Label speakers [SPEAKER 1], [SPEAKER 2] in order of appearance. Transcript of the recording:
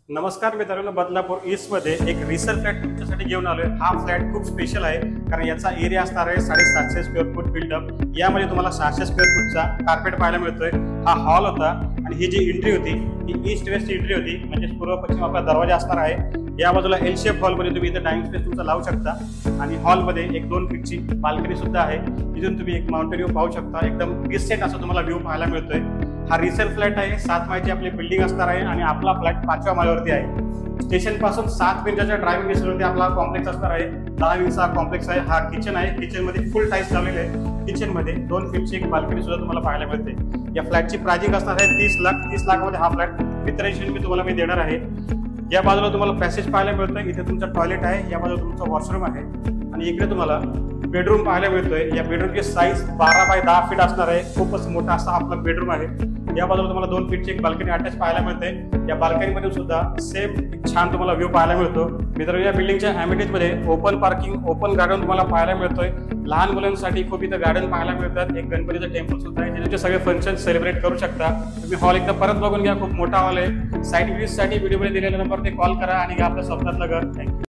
[SPEAKER 1] नमस्कार मित्रांनो, बदलापूर ईस्ट मध्ये एक रिसेल फ्लॅट तुमच्यासाठी घेऊन आलोय। हा फ्लॅट खूप स्पेशल आहे कारण याचा एरिया असणार आहे 750 स्क्वेअर फूट बिल्डअप। यामध्ये तुम्हाला 600 स्क्वेअर फूटचा कार्पेट पाहायला मिळतोय। हा हॉल होता आणि ही जी एंट्री होती ही ईस्ट वेस्ट एंट्री होती, म्हणजे पूर्व पश्चिम आपला दरवाजा असणार आहे। या बाजूला एल शेप हॉल मध्ये तुम्ही इथे डायनिंग स्पेस तुमचा लावू शकता आणि हॉल मध्ये एक 2 फीटची बाल्कनी सुद्धा आहे। इथून तुम्ही एक माउंटेन व्ह्यू पाहू शकता। एकदम डिसेंट असं तुम्हाला व्ह्यू पाहायला मिळतोय। हा रिसेल फ्लॅट आहे, 7 माळ्याची आपली बिल्डिंग असणार आहे आणि आपला फ्लॅट 5व्या माळ्यावरती आहे। स्टेशन पासून 7 मिनिटाच्या ड्रायव्हिंग डिस्टन्सवरती आपला कॉम्प्लेक्स असणार आहे। 10 विंगचा कॉम्प्लेक्स आहे। हा किचन आहे, किचन मध्ये फुल टाईल्स लावलेले आहे। किचन मध्ये 2 फीटची एक बाल्कनी सुद्धा तुम्हाला पाहायला मिळते। या फ्लॅटची प्राइसिंग असणार आहे 30 लाख। 30 लाखामध्ये हा फ्लॅट विथ रजिस्ट्रेशन तुम्हाला मी देणार आहे। या बाजूला तुम्हाला पॅसेज पाहायला मिळतोय। इथे तुमचा टॉयलेट आहे, या बाजूला तुमचा वॉशरूम आहे आणि इकडे तुम्हाला बेडरूम पाहायला मिळतोय। या बेडरूमची साईज 12 बाय 10 फीट असणार आहे। खूपच मोठा असा आपला बेडरूम आहे। या बाजूला तुम्हाला 2 फीटची एक बाल्कनी अटॅच पाहायला मिळते। या बाल्कनीमध्ये सुद्धा सेम छान तुम्हाला व्ह्यू पाहायला मिळतो। मित्रांनो, या बिल्डिंगच्या अमेनिटीज मध्ये ओपन पार्किंग, ओपन गार्डन तुम्हाला पाहायला मिळतोय। लहान मुलांसाठी खूप इथं गार्डन पाहायला मिळतात। एक गणपतीचं टेम्पल सुद्धा आहे, ज्याचे सगळे फंक्शन सेलिब्रेट करू शकता तुम्ही। हॉल एकदा परत बघून घ्या, खूप मोठा हॉल आहे। साईट व्हिजिट साठी व्हिडिओ मध्ये दिलेल्या नंबरवर कॉल करा आणि आपल्या स्वप्नातलं घर। थँक्यू।